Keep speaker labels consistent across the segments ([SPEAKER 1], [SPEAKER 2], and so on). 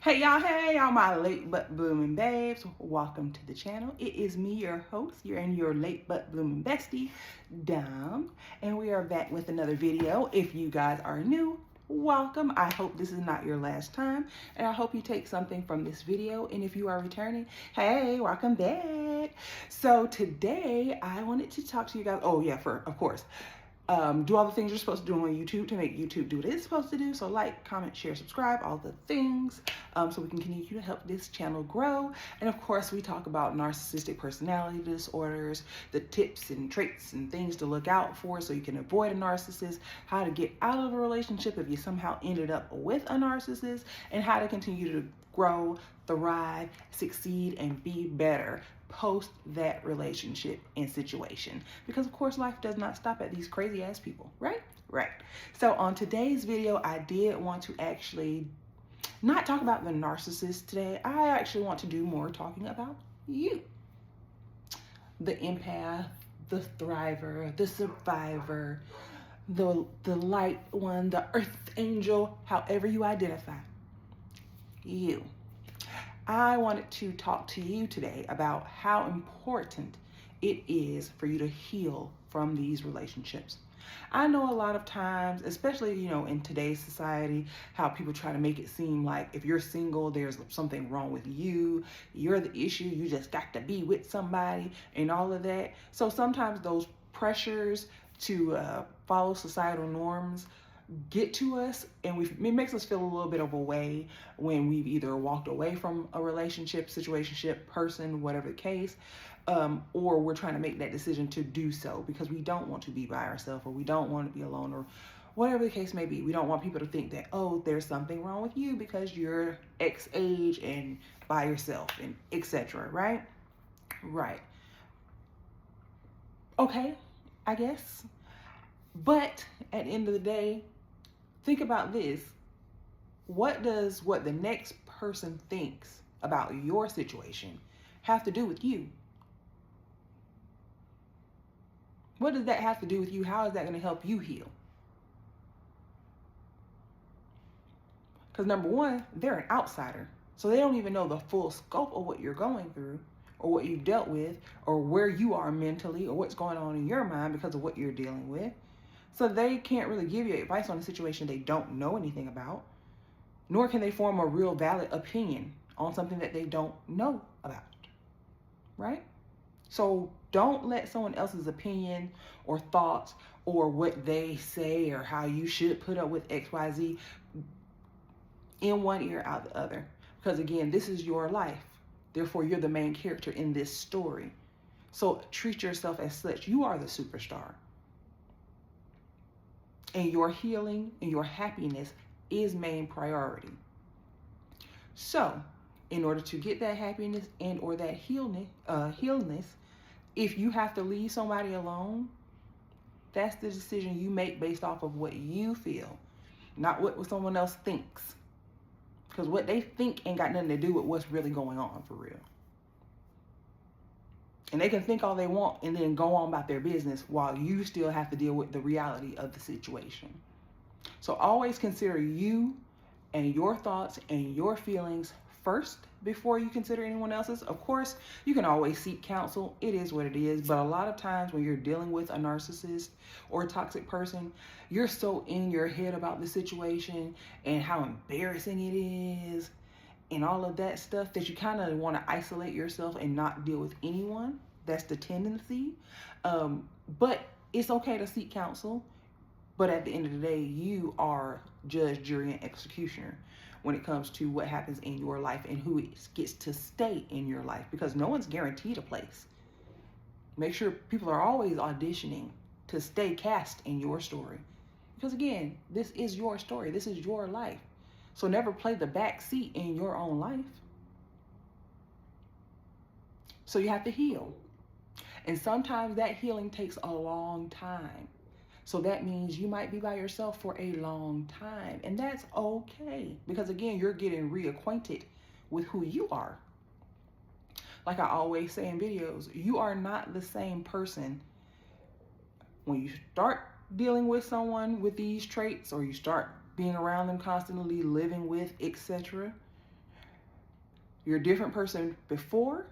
[SPEAKER 1] Hey y'all, my late but blooming babes. Welcome to the channel. It is me, your host, your late but blooming bestie, Dom, and we are back with another video. If you guys are new, welcome. I hope this is not your last time, and I hope you take something from this video. And if you are returning, hey, welcome back. So today I wanted to talk to you guys. Oh yeah, of course. Do all the things you're supposed to do on YouTube to make YouTube do what it's supposed to do. So like, comment, share, subscribe, all the things, so we can continue to help this channel grow. And of course, we talk about narcissistic personality disorders, the tips and traits and things to look out for so you can avoid a narcissist, how to get out of a relationship if you somehow ended up with a narcissist, and how to continue to grow, thrive, succeed, and be better post that relationship and situation, because of course life does not stop at these crazy ass people, right. So on today's video, I did want to actually not talk about the narcissist today. I actually want to do more talking about you, the empath, the thriver, the survivor, the light one, the earth angel, however you identify you. I wanted to talk to you today about how important it is for you to heal from these relationships. I know a lot of times, especially, in today's society, how people try to make it seem like if you're single, there's something wrong with you. You're the issue. You just got to be with somebody and all of that. So sometimes those pressures to follow societal norms get to us, and it makes us feel a little bit of a way when we've either walked away from a relationship, situationship, person, whatever the case, or we're trying to make that decision to do so because we don't want to be by ourselves, or we don't want to be alone, or whatever the case may be. We don't want people to think that, oh, there's something wrong with you because you're X age and by yourself and etc. Right. Okay, I guess. But at the end of the day, think about this. What does what the next person thinks about your situation have to do with you? What does that have to do with you? How is that going to help you heal? Because number one, they're an outsider. So they don't even know the full scope of what you're going through, or what you've dealt with, or where you are mentally, or what's going on in your mind because of what you're dealing with. So they can't really give you advice on a situation they don't know anything about, nor can they form a real valid opinion on something that they don't know about, right? So don't let someone else's opinion or thoughts or what they say or how you should put up with XYZ in one ear, out the other. Because again, this is your life. Therefore, you're the main character in this story. So treat yourself as such. You are the superstar. And your healing and your happiness is main priority. So in order to get that happiness and or that healness, if you have to leave somebody alone, that's the decision you make based off of what you feel, not what someone else thinks. Because what they think ain't got nothing to do with what's really going on for real. And they can think all they want and then go on about their business while you still have to deal with the reality of the situation. So always consider you and your thoughts and your feelings first before you consider anyone else's. Of course, you can always seek counsel. It is what it is. But a lot of times when you're dealing with a narcissist or a toxic person, you're so in your head about the situation and how embarrassing it is and all of that stuff that you kind of want to isolate yourself and not deal with anyone. That's the tendency. But it's okay to seek counsel. But at the end of the day, you are judge, jury, and executioner when it comes to what happens in your life and who gets to stay in your life, because no one's guaranteed a place. Make sure people are always auditioning to stay cast in your story. Because again, this is your story. This is your life. So never play the back seat in your own life. So you have to heal. And sometimes that healing takes a long time. So that means you might be by yourself for a long time. And that's okay. Because again, you're getting reacquainted with who you are. Like I always say in videos, you are not the same person when you start dealing with someone with these traits, or you start being around them constantly, living with, etc. You're a different person before,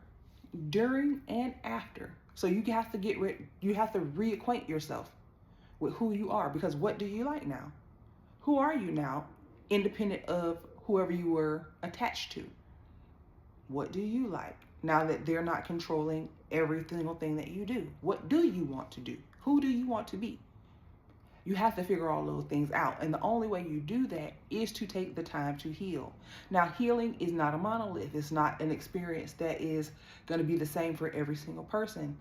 [SPEAKER 1] during, and after. So you have to you have to reacquaint yourself with who you are, because what do you like now? Who are you now, independent of whoever you were attached to? What do you like now that they're not controlling every single thing that you do? What do you want to do? Who do you want to be? You have to figure all those things out. And the only way you do that is to take the time to heal. Now, healing is not a monolith. It's not an experience that is going to be the same for every single person.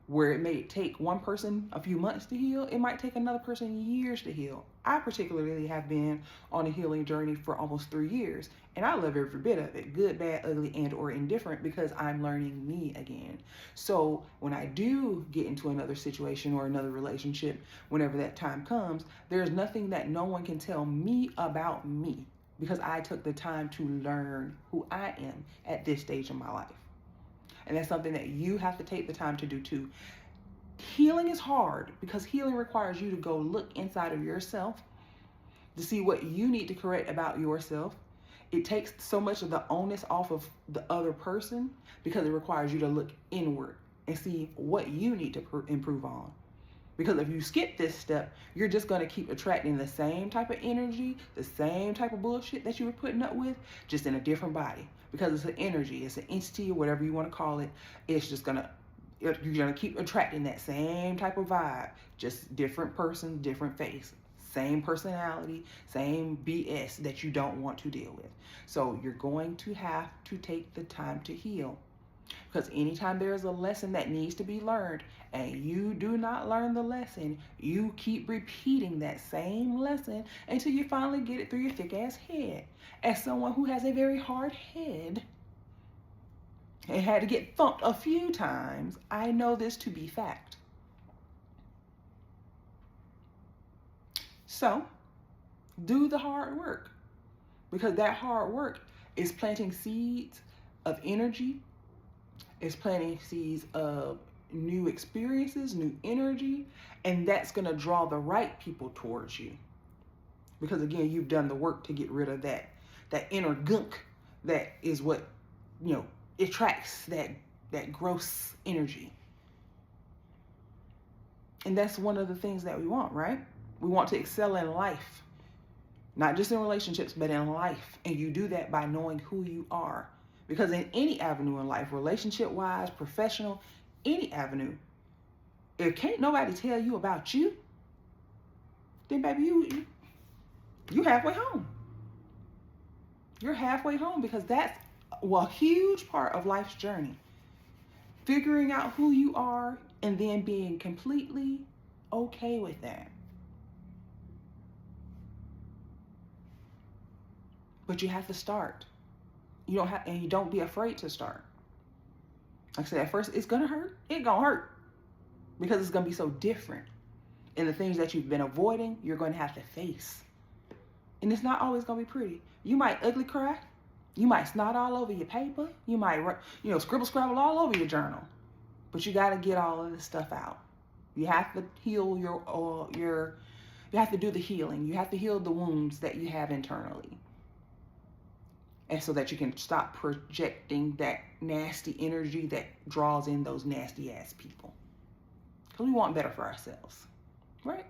[SPEAKER 1] Where it may take one person a few months to heal, it might take another person years to heal. I particularly have been on a healing journey for almost 3 years, and I love every bit of it, good, bad, ugly, and or indifferent, because I'm learning me again. So when I do get into another situation or another relationship, whenever that time comes, there's nothing that no one can tell me about me, because I took the time to learn who I am at this stage in my life. And that's something that you have to take the time to do too. Healing is hard because healing requires you to go look inside of yourself to see what you need to correct about yourself. It takes so much of the onus off of the other person because it requires you to look inward and see what you need to improve on. Because if you skip this step, you're just going to keep attracting the same type of energy, the same type of bullshit that you were putting up with, just in a different body. Because it's an energy, it's an entity, or whatever you want to call it. It's just you're going to keep attracting that same type of vibe, just different person, different face. Same personality, same BS that you don't want to deal with. So you're going to have to take the time to heal. Because anytime there is a lesson that needs to be learned and you do not learn the lesson, you keep repeating that same lesson until you finally get it through your thick ass head. As someone who has a very hard head and had to get thumped a few times, I know this to be fact. So do the hard work, because that hard work is planting seeds of energy. It's planting seeds of new experiences, new energy, and that's going to draw the right people towards you. Because again, you've done the work to get rid of that inner gunk that is what, attracts that gross energy. And that's one of the things that we want, right? We want to excel in life, not just in relationships, but in life. And you do that by knowing who you are. Because in any avenue in life, relationship-wise, professional, any avenue, if can't nobody tell you about you, then baby, you halfway home. You're halfway home, because that's a huge part of life's journey. Figuring out who you are and then being completely okay with that. But you have to start. And you don't be afraid to start. Like I said, at first it's gonna hurt. It's gonna hurt because it's gonna be so different. And the things that you've been avoiding, you're gonna have to face. And it's not always gonna be pretty. You might ugly cry. You might snot all over your paper. You might, scribble scrabble all over your journal. But you gotta get all of this stuff out. You have to heal you have to do the healing. You have to heal the wounds that you have internally. And so that you can stop projecting that nasty energy that draws in those nasty ass people. Because we want better for ourselves, right?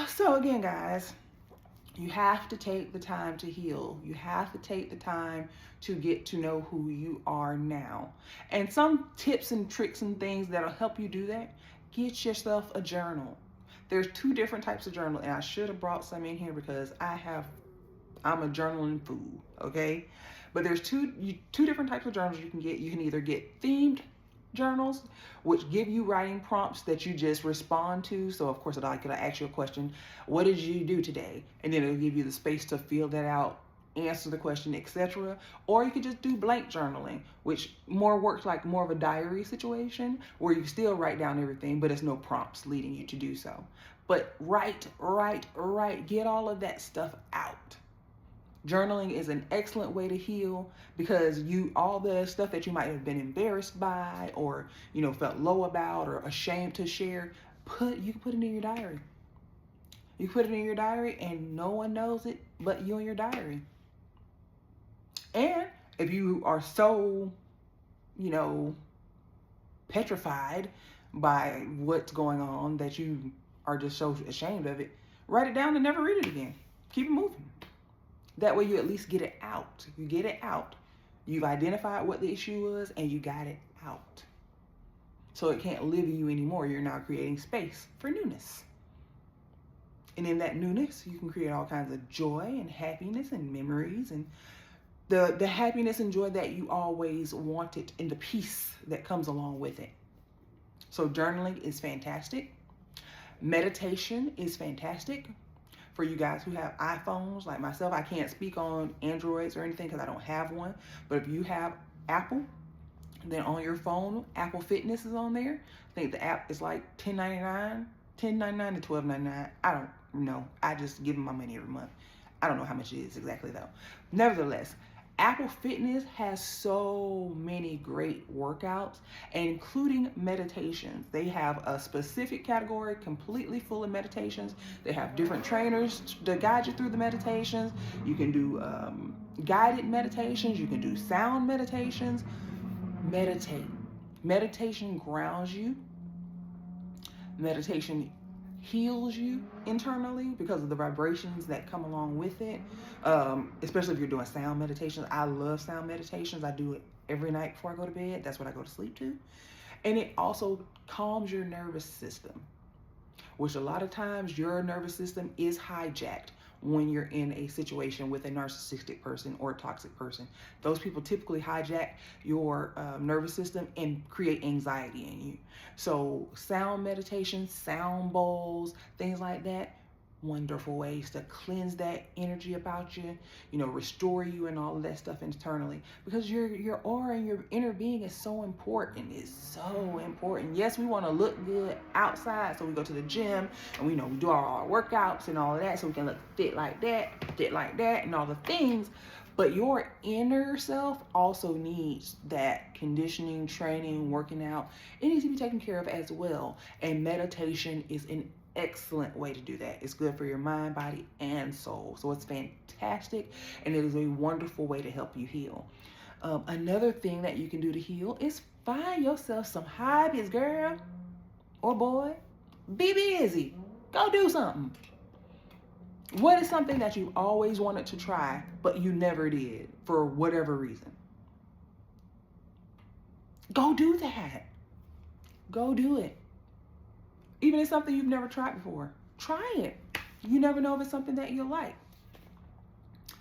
[SPEAKER 1] So again, guys, you have to take the time to heal. You have to take the time to get to know who you are now. And some tips and tricks and things that'll help you do that: get yourself a journal. There's 2 different types of journal, and I should have brought some in here because I'm a journaling fool, okay? But there's two different types of journals you can get. You can either get themed journals, which give you writing prompts that you just respond to. So of course, I could ask you a question, what did you do today? And then it'll give you the space to fill that out, answer the question, etc. Or you could just do blank journaling, which works like more of a diary situation, where you still write down everything, but it's no prompts leading you to do so. But write, get all of that stuff out. Journaling is an excellent way to heal, because all the stuff that you might have been embarrassed by, or felt low about, or ashamed to share, you can put it in your diary. You put it in your diary and no one knows it but you and your diary. And if you are so, you know, petrified by what's going on that you are just so ashamed of it, write it down and never read it again. Keep it moving. That way you at least get it out. You get it out. You've identified what the issue was and you got it out. So it can't live in you anymore. You're now creating space for newness. And in that newness, you can create all kinds of joy and happiness and memories and the happiness and joy that you always wanted and the peace that comes along with it. So journaling is fantastic. Meditation is fantastic. For you guys who have iPhones like myself, I can't speak on Androids or anything because I don't have one. But if you have Apple, then on your phone, Apple Fitness is on there. I think the app is like $10.99 to $12.99. I don't know. I just give them my money every month. I don't know how much it is exactly though. Nevertheless, Apple Fitness has so many great workouts, including meditations. They have a specific category completely full of meditations. They have different trainers to guide you through the meditations. You can do guided meditations. You can do sound meditations. Meditate. Meditation grounds you. Meditation heals you internally because of the vibrations that come along with it, especially if you're doing sound meditations. I love sound meditations. I do it every night before I go to bed. That's what I go to sleep to. And it also calms your nervous system, which a lot of times your nervous system is hijacked when you're in a situation with a narcissistic person or a toxic person. Those people typically hijack your nervous system and create anxiety in you. So sound meditation, sound bowls, things like that, wonderful ways to cleanse that energy about you, restore you and all of that stuff internally, because your aura and your inner being is so important. It's so important. Yes, we want to look good outside, so we go to the gym and we do all our workouts and all of that so we can look fit like that and all the things. But your inner self also needs that conditioning, training, working out. It needs to be taken care of as well. And meditation is an excellent way to do that. It's good for your mind, body, and soul. So it's fantastic, and it is a wonderful way to help you heal. Another thing that you can do to heal is find yourself some hobbies, girl or boy. Be busy. Go do something. What is something that you've always wanted to try, but you never did for whatever reason? Go do that. Go do it. Even if it's something you've never tried before, try it. You never know if it's something that you like.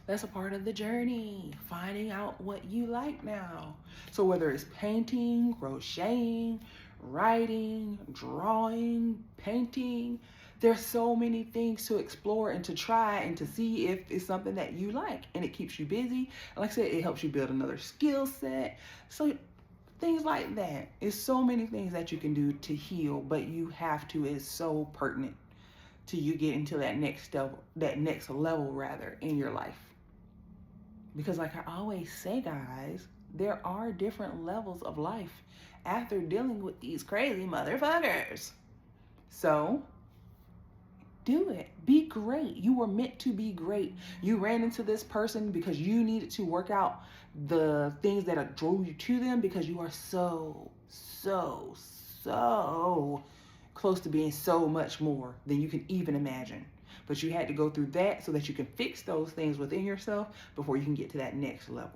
[SPEAKER 1] That's a part of the journey, finding out what you like now. So whether it's painting, crocheting, writing, drawing, painting, there's so many things to explore and to try and to see if it's something that you like, and it keeps you busy. Like I said, it helps you build another skill set. So things like that. It's so many things that you can do to heal, but you have to. It's so pertinent to you getting to that next level rather in your life. Because like I always say, guys, there are different levels of life after dealing with these crazy motherfuckers. So do it. Be great. You were meant to be great. You ran into this person because you needed to work out the things that drove you to them, because you are so close to being so much more than you can even imagine. But you had to go through that so that you can fix those things within yourself before you can get to that next level.